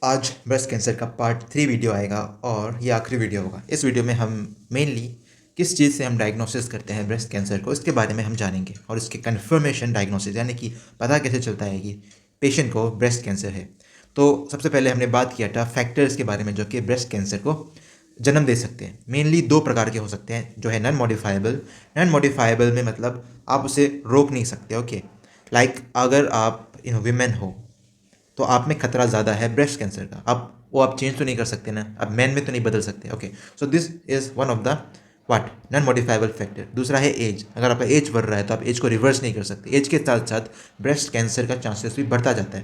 आज breast cancer का part 3 video आएगा और ये आखिरी वीडियो होगा। इस वीडियो में हम मेनली किस चीज़ से हम डायग्नोसिस करते हैं ब्रेस्ट कैंसर को, इसके बारे में हम जानेंगे और इसके कन्फर्मेशन डायग्नोसिस यानी कि पता कैसे चलता है कि पेशेंट को ब्रेस्ट कैंसर है। तो सबसे पहले हमने बात किया था फैक्टर्स के बारे में जो कि ब्रेस्ट कैंसर को जन्म दे सकते हैं। मेनली दो प्रकार के हो सकते हैं, जो है नॉन मॉडिफाइबल में मतलब आप उसे रोक नहीं सकते। ओके, लाइक अगर आप विमेन हो तो आप में खतरा ज़्यादा है ब्रेस्ट कैंसर का। आप चेंज तो नहीं कर सकते ना, आप मैन में तो नहीं बदल सकते। Okay, so this is one of the what non modifiable factor. दूसरा है एज। अगर आपका एज बढ़ रहा है तो आप एज को रिवर्स नहीं कर सकते। एज के साथ साथ ब्रेस्ट कैंसर का चांसेस भी बढ़ता जाता है,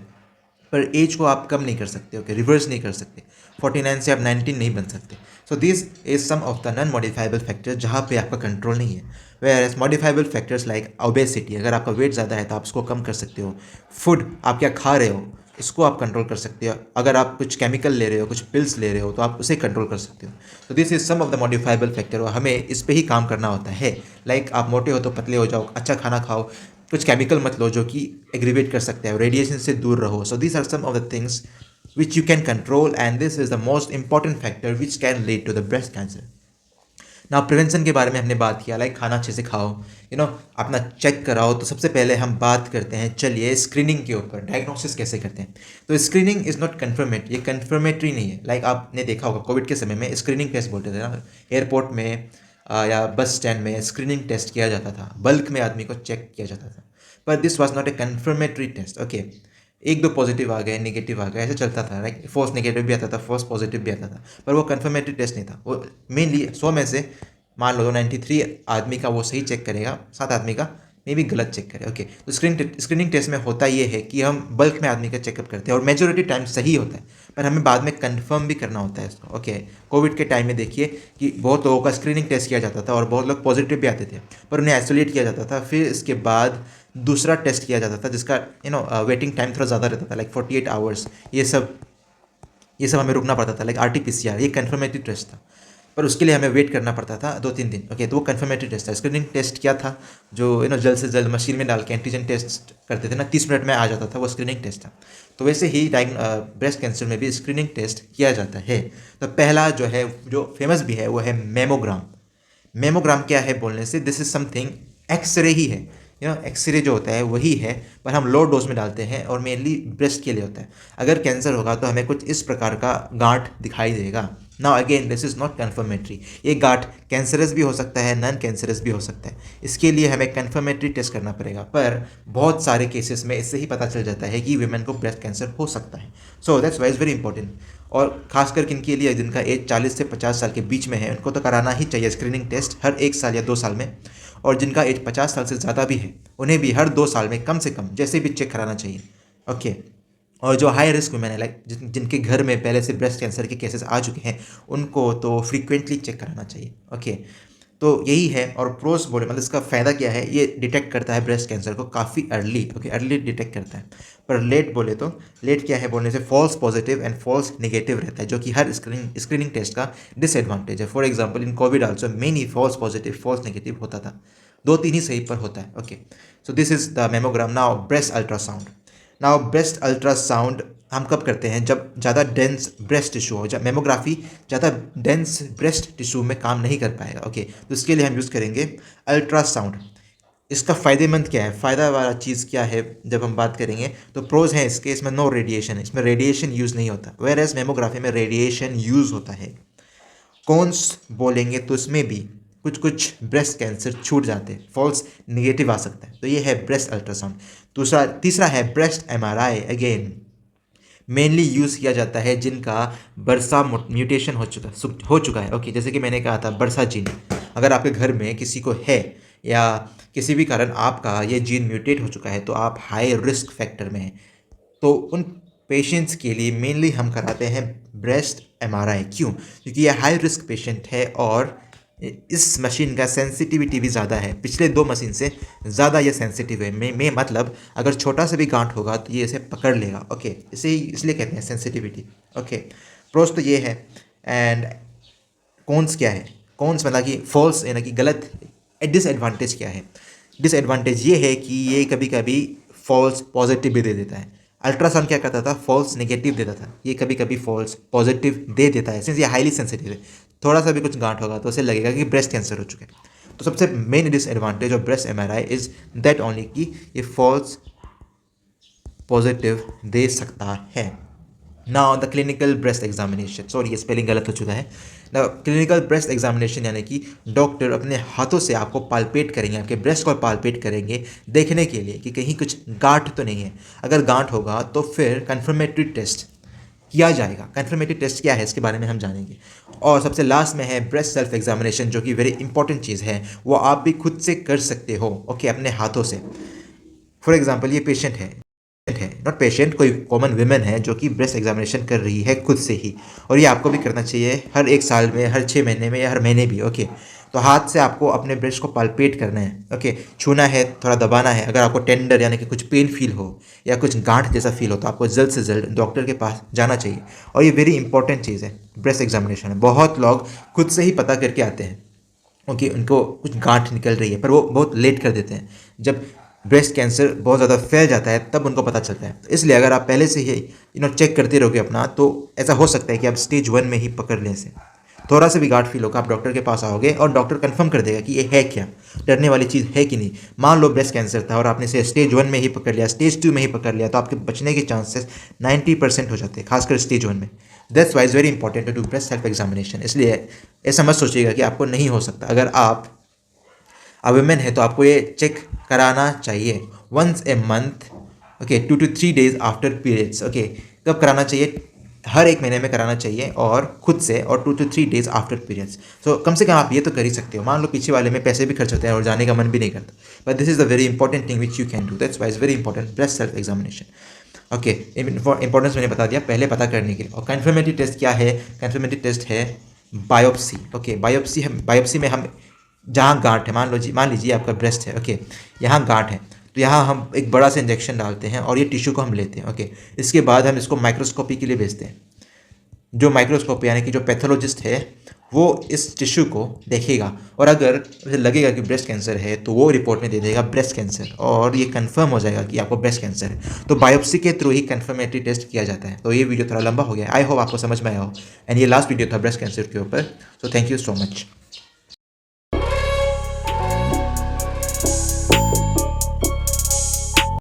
पर एज को आप कम नहीं कर सकते। ओके, रिवर्स नहीं कर सकते। 49 से आप 19 नहीं बन सकते। So this is some of the non modifiable factors जहाँ पे आपका कंट्रोल नहीं है। Whereas modifiable factors like obesity, अगर आपका वेट ज़्यादा है तो आप उसको कम कर सकते हो। फूड आप क्या खा रहे हो इसको आप कंट्रोल कर सकते हो। अगर आप कुछ केमिकल ले रहे हो, कुछ पिल्स ले रहे हो तो आप उसे कंट्रोल कर सकते हो। तो this is some of the modifiable factor और हमें इस पे ही काम करना होता है। लाइक आप मोटे हो तो पतले हो जाओ, अच्छा खाना खाओ, कुछ केमिकल मत लो जो कि एग्रीवेट कर सकते हैं, रेडिएशन से दूर रहो। So these are some of the things which you can control and this is the most important factor which can lead to the breast cancer. ना प्रिवेंशन के बारे में हमने बात किया, लाइक खाना अच्छे से खाओ, अपना चेक कराओ। तो सबसे पहले हम बात करते हैं, चलिए स्क्रीनिंग के ऊपर, डायग्नोसिस कैसे करते हैं। तो स्क्रीनिंग इज़ नॉट कन्फर्मेटरी, ये कन्फर्मेटरी नहीं है। लाइक आपने देखा होगा कोविड के समय में स्क्रीनिंग टेस्ट बोलते थे ना, एयरपोर्ट में या बस स्टैंड में स्क्रीनिंग टेस्ट किया जाता था, बल्क में आदमी को चेक किया जाता था। पर this was not a confirmatory test. Okay, एक दो पॉजिटिव आ गए, नेगेटिव आ गए, ऐसे चलता था। राइट, फॉल्स नेगेटिव भी आता था, फॉल्स पॉजिटिव भी आता था, पर वो कन्फर्मेटरी टेस्ट नहीं था। वो मेनली 100 में से मान लो 93 आदमी का वो सही चेक करेगा, 7 आदमी का मे भी गलत चेक करे। ओके, तो स्क्रीनिंग टेस्ट में होता ये है कि हम बल्क में आदमी का चेकअप करते हैं और मेजोरिटी टाइम सही होता है, पर हमें बाद में कंफर्म भी करना होता है इसको। ओके, कोविड के टाइम में देखिए कि बहुत लोगों का स्क्रीनिंग टेस्ट किया जाता था और बहुत लोग पॉजिटिव भी आते थे, पर उन्हें आइसोलेट किया जाता था। फिर इसके बाद दूसरा टेस्ट किया जाता था जिसका वेटिंग टाइम थोड़ा ज़्यादा रहता था, लाइक 48 आवर्स। ये सब हमें रुकना पड़ता था, लाइक RT-PCR, ये कन्फर्मेटरी टेस्ट था, पर उसके लिए हमें वेट करना पड़ता था 2-3 दिन। ओके, तो वो कन्फर्मेटरी टेस्ट था। स्क्रीनिंग टेस्ट क्या था, जो जल्द से जल्द मशीन में डाल के एंटीजन टेस्ट करते थे ना, 30 मिनट में आ जाता था, वो स्क्रीनिंग टेस्ट था। तो वैसे ही ब्रेस्ट कैंसर में भी स्क्रीनिंग टेस्ट किया जाता है। तो पहला जो है, जो फेमस भी है, वो है मेमोग्राम। मेमोग्राम क्या है बोलने से, दिस इज समथिंग, एक्सरे ही है। एक्सरे जो होता है वही है, पर हम लो डोज में डालते हैं और मेनली ब्रेस्ट के लिए होता है। अगर कैंसर होगा तो हमें कुछ इस प्रकार का गांठ दिखाई देगा। Now again this is not confirmatory, ये गांठ कैंसरस भी हो सकता है, नॉन कैंसरस भी हो सकता है। इसके लिए हमें कन्फर्मेटरी टेस्ट करना पड़ेगा, पर बहुत सारे केसेस में इससे ही पता चल जाता है कि वीमेन को ब्रेस्ट कैंसर हो सकता है। So that's why is very important. और खासकर किनके लिए, जिनका एज 40 से 50 साल के बीच में है, उनको तो कराना ही चाहिए स्क्रीनिंग टेस्ट हर 1 साल या 2 साल में। और जिनका एज 50 साल से ज़्यादा भी है, उन्हें भी हर 2 साल में कम से कम जैसे भी चेक कराना चाहिए। ओके, और जो हाई रिस्क वुमेन है, लाइक जिनके घर में पहले से ब्रेस्ट कैंसर के केसेस आ चुके हैं, उनको तो फ्रीक्वेंटली चेक कराना चाहिए। ओके, तो यही है। और प्रोस बोले मतलब इसका फ़ायदा क्या है, ये डिटेक्ट करता है ब्रेस्ट कैंसर को काफ़ी अर्ली। ओके, अर्ली डिटेक्ट करता है। पर लेट बोले तो, लेट क्या है बोलने से, false positive and false negative रहता है, जो कि हर स्क्रीनिंग टेस्ट का डिसएडवांटेज है। For example in covid also many false positive false negative होता था, 2-3 ही सही पर होता है। Okay, so this is the mammogram. Now breast ultrasound. Now breast ultrasound हम कब करते हैं, जब ज़्यादा डेंस ब्रेस्ट टिश्यू हो। जब मेमोग्राफी ज़्यादा डेंस ब्रेस्ट टिश्यू में काम नहीं कर पाएगा। ओके, तो इसके लिए हम यूज़ करेंगे अल्ट्रासाउंड। इसका फ़ायदेमंद क्या है, फ़ायदा वाला चीज़ क्या है, जब हम बात करेंगे तो प्रोज हैं इसके, इसमें नो रेडिएशन, इसमें रेडिएशन यूज़ नहीं होता, वेयर एज मेमोग्राफी में रेडिएशन यूज़ होता है। कॉन्स बोलेंगे तो इसमें भी कुछ कुछ ब्रेस्ट कैंसर छूट जाते हैं, फॉल्स निगेटिव आ सकता है। तो ये है ब्रेस्ट अल्ट्रासाउंड। तीसरा है breast MRI। Again mainly use किया जाता है जिनका बरसा म्यूटेशन हो चुका है। ओके, जैसे कि मैंने कहा था बरसा जीन, अगर आपके घर में किसी को है या किसी भी कारण आपका ये जीन म्यूटेट हो चुका है तो आप हाई रिस्क फैक्टर में हैं। तो उन पेशेंट्स के लिए मेनली हम कराते हैं ब्रेस्ट MRI। क्यों? क्योंकि ये हाई रिस्क पेशेंट है और इस मशीन का सेंसिटिविटी भी ज़्यादा है, पिछले 2 मशीन से ज़्यादा ये सेंसिटिव है। मैं मतलब अगर छोटा सा भी गांठ होगा तो ये इसे पकड़ लेगा। ओके, इसे इसलिए कहते हैं सेंसिटिविटी। ओके, प्रोस तो ये है। एंड कॉन्स क्या है, कॉन्स मतलब कि फॉल्स यानी कि गलत। डिसएडवांटेज क्या है, डिसएडवांटेज ये है कि ये कभी कभी फॉल्स पॉजिटिव भी दे देता है। अल्ट्रासाउंड क्या करता था, फॉल्स नेगेटिव देता था, ये कभी कभी फॉल्स पॉजिटिव दे देता है, सिंस ये हाईली सेंसिटिव है। थोड़ा सा भी कुछ गांठ होगा तो उसे लगेगा कि ब्रेस्ट कैंसर हो चुका है। तो सबसे main disadvantage of breast MRI is that only कि ये फॉल्स पॉजिटिव दे सकता है। Now the clinical breast examination, sorry ये स्पेलिंग गलत हो चुका है। द क्लिनिकल ब्रेस्ट एग्जामिनेशन यानी कि डॉक्टर अपने हाथों से आपको पालपेट करेंगे, आपके ब्रेस्ट को पालपेट करेंगे देखने के लिए कि कहीं कुछ गांठ तो नहीं है। अगर गांठ होगा तो फिर कन्फर्मेटरी टेस्ट किया जाएगा। कन्फर्मेटरी टेस्ट क्या है इसके बारे में हम जानेंगे। और सबसे लास्ट में है ब्रेस्ट सेल्फ एग्जामिनेशन, जो कि वेरी इंपॉर्टेंट चीज़ है, वो आप भी खुद से कर सकते हो, ओके, अपने हाथों से। फॉर एग्जाम्पल ये पेशेंट है, नॉट पेशेंट, कोई कॉमन विमेन है जो कि ब्रेस्ट एग्जामिनेशन कर रही है खुद से ही, और ये आपको भी करना चाहिए हर 1 साल में, हर 6 महीने में या हर महीने भी, ओके। तो हाथ से आपको अपने ब्रेस्ट को पालपेट करना है, ओके, छूना है, थोड़ा दबाना है। अगर आपको टेंडर यानी कि कुछ पेन फील हो या कुछ गांठ जैसा फील हो तो आपको जल्द से जल्द डॉक्टर के पास जाना चाहिए। और ये वेरी इंपॉर्टेंट चीज़ है ब्रेस्ट एग्जामिनेशन में। बहुत लोग खुद से ही पता करके आते हैं, ओके, उनको कुछ गांठ निकल रही है, पर वो बहुत लेट कर देते हैं। जब ब्रेस्ट कैंसर बहुत ज़्यादा फैल जाता है तब उनको पता चलता है। तो इसलिए अगर आप पहले से ही चेक करते रहोगे अपना, तो ऐसा हो सकता है कि आप स्टेज 1 में ही पकड़ लें इसे। थोड़ा सा भी गांठ फील होगा आप डॉक्टर के पास आओगे और डॉक्टर कंफर्म कर देगा कि ये है क्या, डरने वाली चीज़ है कि नहीं। मान लो ब्रेस्ट कैंसर था और आपने इसे स्टेज 1 में ही पकड़ लिया, स्टेज 2 में ही पकड़ लिया, तो आपके बचने के चांसेस 90% हो जाते हैं, खासकर स्टेज 1 में। That's why's very important to do breast self examination. इसलिए ऐसा मत सोचिएगा कि आपको नहीं हो सकता। अगर आप वुमेन है तो आपको ये चेक कराना चाहिए once a month, okay, 2 to 3 days after periods, okay. कब कराना चाहिए? हर 1 महीने में कराना चाहिए, और खुद से, और 2 to 3 days आफ्टर पीरियड्स। सो कम से कम आप ये तो कर ही सकते हो। मान लो पीछे वाले में पैसे भी खर्च होते हैं और जाने का मन भी नहीं करता, but this is the very important thing which you can do. That's why is very important breast self examination. Okay, importance मैंने बता दिया पहले पता करने के लिए। और कन्फर्मेटरी टेस्ट क्या है? कन्फर्मेटरी टेस्ट है बायोप्सी, ओके। बायोप्सी में हम जहाँ गांठ है, मान लीजिए आपका ब्रेस्ट है, ओके, यहाँ गांठ है, तो यहाँ हम एक बड़ा सा इंजेक्शन डालते हैं और ये टिश्यू को हम लेते हैं, ओके। इसके बाद हम इसको माइक्रोस्कोपी के लिए भेजते हैं। जो माइक्रोस्कोप यानी कि जो पैथोलॉजिस्ट है वो इस टिश्यू को देखेगा, और अगर उसे लगेगा कि ब्रेस्ट कैंसर है तो वो रिपोर्ट में दे देगा ब्रेस्ट कैंसर, और ये कंफर्म हो जाएगा कि आपको ब्रेस्ट कैंसर है। तो बायोप्सी के थ्रू ही कंफर्मेटरी टेस्ट किया जाता है। तो ये वीडियो थोड़ा लंबा हो गया, आई होप आपको समझ में आया हो। एंड ये लास्ट वीडियो था ब्रेस्ट कैंसर के ऊपर। So thank you so much.